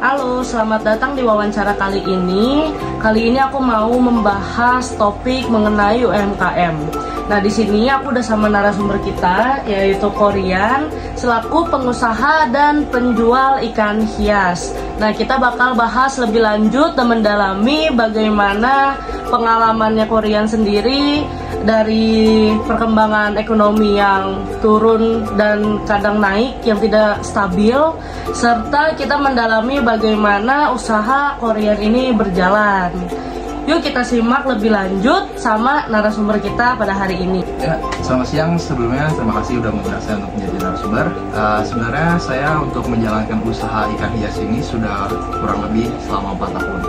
Halo, selamat datang di wawancara kali ini. Kali ini aku mau membahas topik mengenai UMKM. Nah, di sini aku udah sama narasumber kita, yaitu Korian, selaku pengusaha dan penjual ikan hias. Nah, kita bakal bahas lebih lanjut dan mendalami bagaimana pengalamannya Korian sendiri dari perkembangan ekonomi yang turun dan kadang naik, yang tidak stabil, serta kita mendalami bagaimana usaha Korian ini berjalan. Yuk kita simak lebih lanjut sama narasumber kita pada hari ini. Ya, selamat siang. Sebelumnya terima kasih udah mengundang saya untuk menjadi narasumber. Sebenarnya saya untuk menjalankan usaha ikan hias ini sudah kurang lebih selama 4 tahun.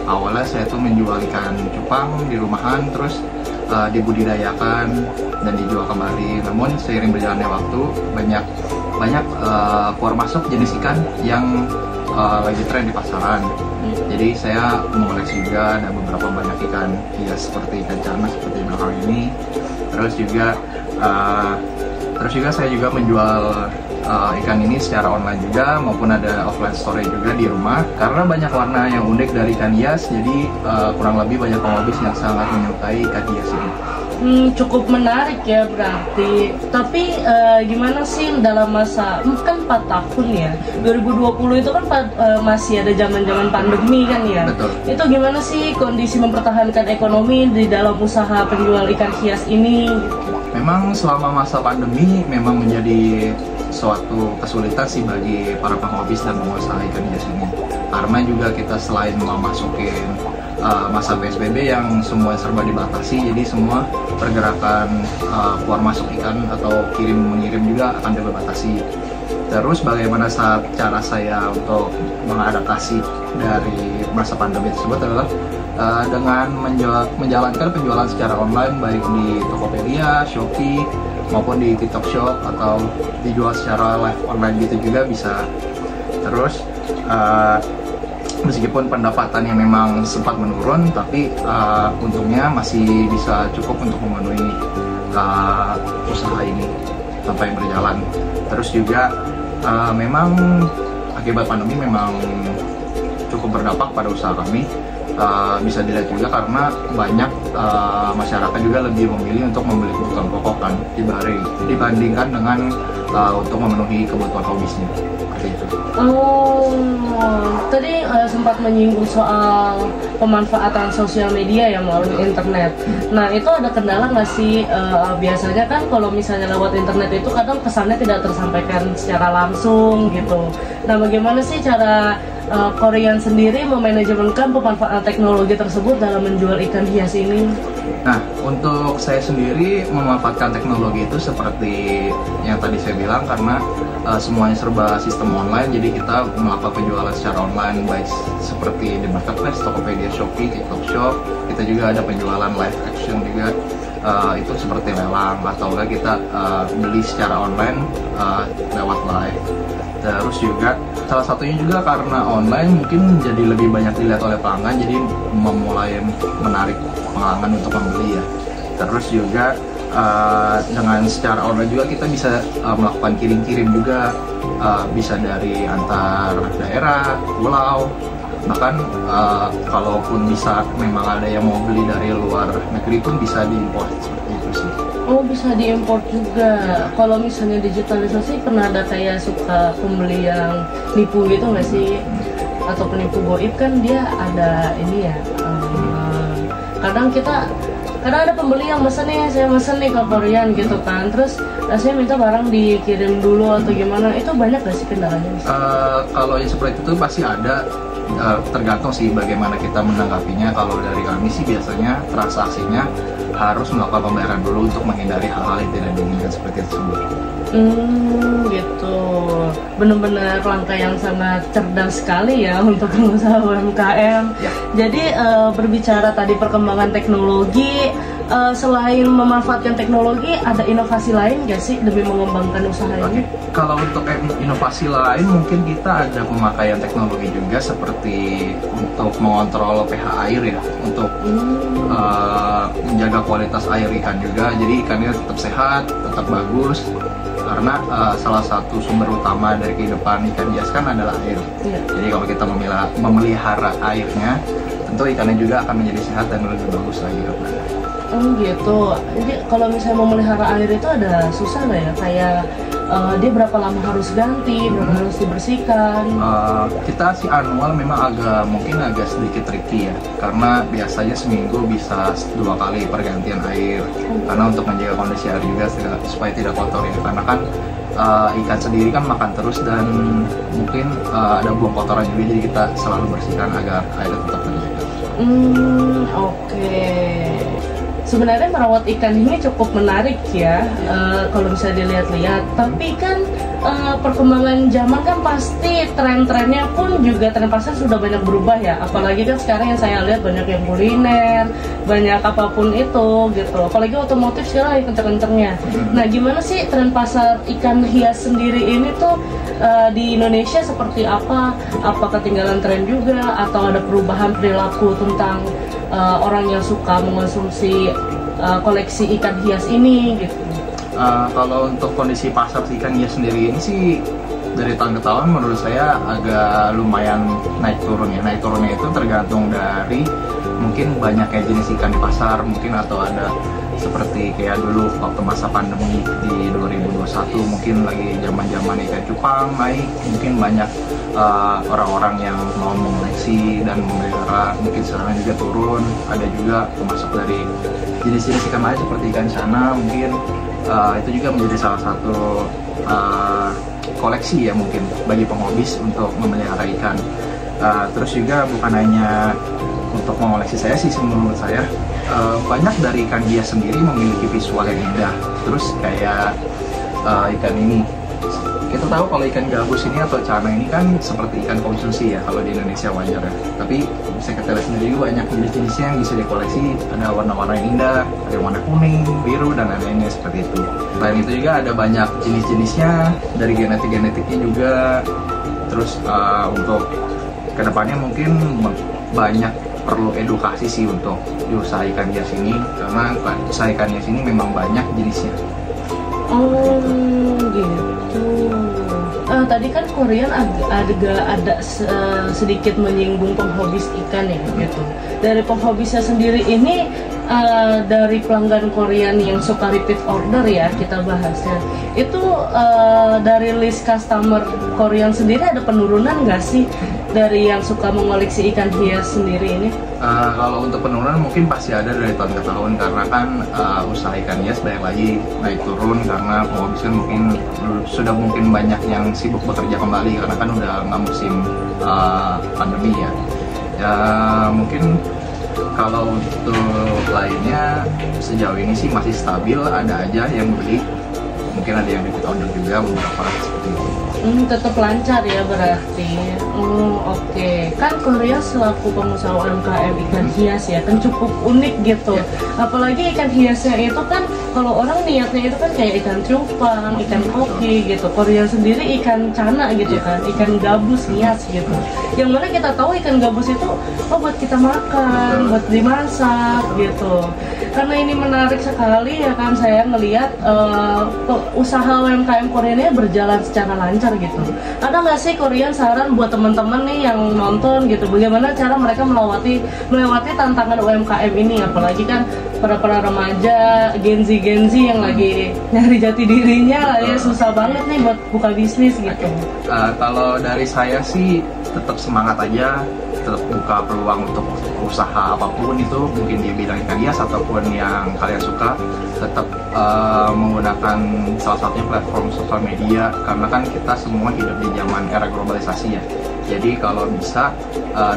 Awalnya saya tuh menjual ikan cupang di rumahan, terus dibudidayakan dan dijual kembali. Namun seiring berjalannya waktu banyak keluar masuk jenis ikan yang lagi tren di pasaran. Jadi saya mengoleksi juga, ada beberapa banyak ikan hias seperti ikan cana seperti belakang ini. Terus juga saya juga menjual ikan ini secara online juga, maupun ada offline store juga di rumah. Karena banyak warna yang unik dari ikan hias, jadi kurang lebih banyak penghobi yang sangat menyukai ikan hias ini. Cukup menarik ya berarti. Tapi gimana sih dalam masa, kan 4 tahun ya, 2020 itu kan masih ada zaman-zaman pandemi kan ya. Betul. Itu gimana sih kondisi mempertahankan ekonomi di dalam usaha penjual ikan hias ini? Memang selama masa pandemi memang menjadi suatu kesulitan sih bagi para penghobis dan pengusaha ikan hias ini. Karena juga kita selain memasukin masa PSBB yang semua serba dibatasi, jadi semua pergerakan keluar masuk ikan atau kirim mengirim juga akan dibatasi. Terus bagaimana cara saya untuk mengadaptasi dari masa pandemi tersebut adalah dengan menjalankan penjualan secara online, baik di Tokopedia, Shopee, maupun di TikTok Shop, atau dijual secara live online gitu juga bisa. Terus meskipun pendapatan yang memang sempat menurun, tapi untungnya masih bisa cukup untuk memenuhi usaha ini sampai berjalan. Terus juga memang akibat pandemi memang cukup berdampak pada usaha kami. Bisa dilihat juga karena banyak masyarakat juga lebih memilih untuk membeli kebutuhan pokok kan dibandingkan dengan untuk memenuhi kebutuhan hobisnya. Seperti itu. Tadi sempat menyinggung soal pemanfaatan sosial media ya melalui internet. Nah, itu ada kendala nggak sih? Biasanya kan kalau misalnya lewat internet itu kadang pesannya tidak tersampaikan secara langsung gitu. Nah, bagaimana sih cara Korian sendiri memanajemenkan pemanfaatan teknologi tersebut dalam menjual ikan hias ini? Nah, untuk saya sendiri memanfaatkan teknologi itu seperti yang tadi saya bilang, karena semuanya serba sistem online, jadi kita melakukan penjualan secara online, baik seperti di marketplace, Tokopedia, Shopee, TikTok Shop. Kita juga ada penjualan live action juga, itu seperti lelang, atau kita beli secara online lewat live. Terus juga salah satunya juga karena online mungkin jadi lebih banyak dilihat oleh pelanggan, jadi memulai menarik pelanggan untuk membeli ya. Terus juga dengan secara online juga kita bisa melakukan kirim-kirim juga, bisa dari antar daerah, pulau, bahkan kalaupun bisa memang ada yang mau beli dari luar negeri pun bisa diimpor, seperti itu sih. Oh, bisa diimpor juga. Kalau misalnya digitalisasi, pernah ada kayak suka pembeli yang nipu gitu nggak sih? Atau penipu goib kan dia ada ini ya. Kadang ada pembeli yang mesen nih, saya mesen nih ke Korian gitu kan. Terus saya minta barang dikirim dulu atau gimana. Itu banyak nggak sih kendalanya? Kalau yang seperti itu pasti ada. Tergantung sih bagaimana kita menanggapinya. Kalau dari kami sih biasanya transaksinya harus melakukan pembayaran dulu untuk menghindari hal-hal yang tidak diinginkan seperti tersebut. Gitu. Benar-benar langkah yang sangat cerdas sekali ya untuk pengusaha UMKM. Ya. Jadi berbicara tadi perkembangan teknologi, selain memanfaatkan teknologi, ada inovasi lain nggak sih demi mengembangkan usaha ini? Kalau untuk inovasi lain, mungkin kita ada pemakaian teknologi juga, seperti untuk mengontrol pH air ya, untuk menjaga kualitas air ikan juga, jadi ikannya tetap sehat, tetap bagus. karena salah satu sumber utama dari kehidupan ikan hias kan adalah air. Jadi kalau kita memelihara airnya, tentu ikannya juga akan menjadi sehat dan lebih bagus lagi ke depannya. Gitu. Jadi kalau misalnya memelihara air itu ada susah nggak ya? Kayak dia berapa lama harus ganti, berapa harus dibersihkan? Kita sih annual memang mungkin agak sedikit tricky ya, karena biasanya seminggu bisa 2 kali pergantian air, karena untuk menjaga kondisi air juga supaya tidak kotor ya, karena kan ikan sendiri kan makan terus dan mungkin ada buang kotoran juga, jadi kita selalu bersihkan agar air tetap terjaga. Oke. Sebenarnya merawat ikan ini cukup menarik ya, kalau bisa dilihat-lihat. Tapi kan perkembangan zaman kan pasti tren-trennya pun juga tren pasar sudah banyak berubah ya. Apalagi kan sekarang yang saya lihat banyak yang kuliner, banyak apapun itu gitu. Apalagi otomotif sekarang lagi kenceng-kencengnya. Nah, gimana sih tren pasar ikan hias sendiri ini tuh di Indonesia seperti apa? Apa ketinggalan tren juga atau ada perubahan perilaku tentang orang yang suka mengonsumsi koleksi ikan hias ini gitu? Kalau untuk kondisi pasar ikan hias sendiri ini sih dari tahun ke tahun menurut saya agak lumayan naik turun ya. Naik turunnya itu tergantung dari mungkin banyaknya jenis ikan di pasar mungkin, atau ada seperti kayak dulu waktu masa pandemi di 2021 mungkin lagi zaman ikan cupang naik, mungkin banyak orang-orang yang mau mengoleksi dan memelihara, mungkin sekarang juga turun. Ada juga termasuk dari jenis-jenis ikan lain seperti ikan cana, mungkin itu juga menjadi salah satu koleksi ya mungkin bagi penghobis untuk memelihara ikan. Terus juga bukan hanya untuk mengoleksi saya sih, menurut saya banyak dari ikan hias sendiri memiliki visual yang indah. Terus kayak ikan ini, kita tahu kalau ikan gabus ini atau cana ini kan seperti ikan konsumsi ya kalau di Indonesia wajar ya. Tapi bisa kita lihat sendiri banyak jenis-jenisnya yang bisa dikoleksi. Ada warna-warna yang indah, ada yang warna kuning, biru, dan lain-lainnya seperti itu. Selain itu juga ada banyak jenis-jenisnya dari genetiknya juga. Terus untuk kedepannya mungkin banyak perlu edukasi sih untuk di usaha ikan hias ini, karena usaha ikan hias ini memang banyak jenisnya. Gitu. Tadi kan Korean ada sedikit menyinggung penghobis ikan ya gitu. Dari penghobisnya sendiri ini, dari pelanggan Korean yang suka repeat order ya kita bahasnya, itu dari list customer Korean sendiri ada penurunan nggak sih dari yang suka mengoleksi ikan hias sendiri ini? Kalau untuk penurunan mungkin pasti ada dari tahun ke tahun, karena kan usaha ikan hias banyak lagi naik turun karena penghobis kan sudah mungkin banyak yang sibuk bekerja kembali karena kan udah nggak musim pandemi ya. Mungkin kalau untuk lainnya sejauh ini sih masih stabil, ada aja yang beli, mungkin ada yang repeat order juga beberapa seperti itu. Tetap lancar ya berarti. Oke. Kan Korea selaku pengusaha UMKM ikan hias ya kan cukup unik gitu. Apalagi ikan hiasnya itu kan kalau orang niatnya itu kan kayak ikan cupang, ikan koki gitu. Korea sendiri ikan cana gitu kan, ikan gabus hias gitu. Yang mana kita tahu ikan gabus itu buat kita makan, buat dimasak gitu. Karena ini menarik sekali ya kan, saya ngelihat usaha UMKM Korea ini berjalan secara lancar gitu. Ada nggak sih Korean saran buat teman-teman nih yang nonton gitu, bagaimana cara mereka melewati tantangan UMKM ini, apalagi kan para remaja Gen Z yang lagi nyari jati dirinya lah ya, susah banget nih buat buka bisnis gitu. Kalau dari saya sih tetap semangat aja, tetap buka peluang untuk usaha apapun itu, mungkin di bidang ikan hias ataupun yang kalian suka, tetap menggunakan salah satunya platform sosial media, karena kan kita semua hidup di zaman era globalisasi ya. Jadi kalau bisa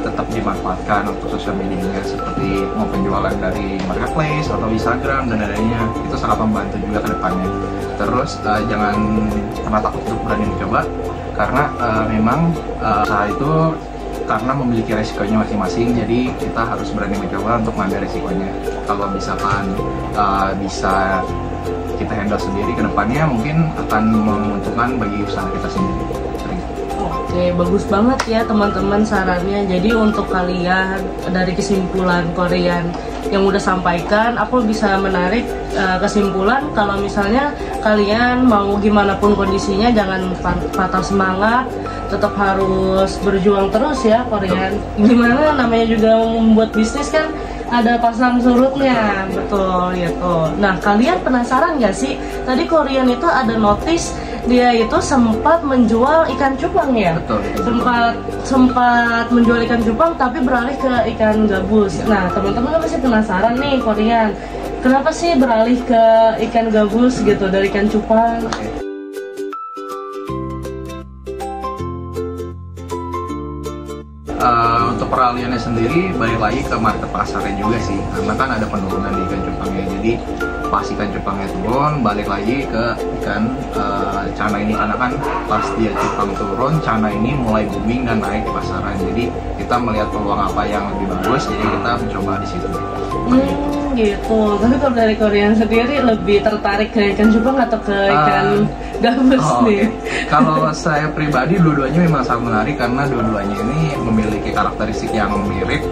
tetap dimanfaatkan untuk sosial medianya, seperti mau penjualan dari marketplace atau Instagram dan lainnya, itu sangat membantu juga ke depannya. Terus jangan pernah takut untuk berani mencoba, karena memang usaha itu karena memiliki resikonya masing-masing, jadi kita harus berani mencoba untuk mengambil resikonya. Kalau misalkan bisa kita handle sendiri ke depannya, mungkin akan menguntungkan bagi usaha kita sendiri. Oke, bagus banget ya teman-teman sarannya. Jadi untuk kalian, dari kesimpulan Korean yang udah sampaikan, aku bisa menarik kesimpulan kalau misalnya kalian mau gimana pun kondisinya jangan patah semangat, tetap harus berjuang terus ya Korean. Gimana namanya juga membuat bisnis kan ada pasang surutnya, betul gitu. Nah kalian penasaran nggak sih? Tadi Korean itu ada notice dia itu sempat menjual ikan cupang ya. Betul. Sempat menjual ikan cupang tapi beralih ke ikan gabus. Nah teman-teman kan pasti penasaran nih Korean, kenapa sih beralih ke ikan gabus gitu dari ikan cupang? Untuk peralihannya sendiri balik lagi ke market pasarnya juga sih, karena kan ada penurunan di ikan cupangnya. Jadi pas ikan cupangnya turun, balik lagi ke ikan cana ini, karena kan pas dia cupang turun, cana ini mulai booming dan naik di pasaran. Jadi kita melihat peluang apa yang lebih bagus, jadi kita mencoba di situ. Gitu. Tapi kalau dari Korean sendiri lebih tertarik ke ikan cupang atau ke ikan gabus nih? Kalau saya pribadi dua-duanya memang sangat menarik karena dua-duanya ini memiliki karakteristik yang mirip.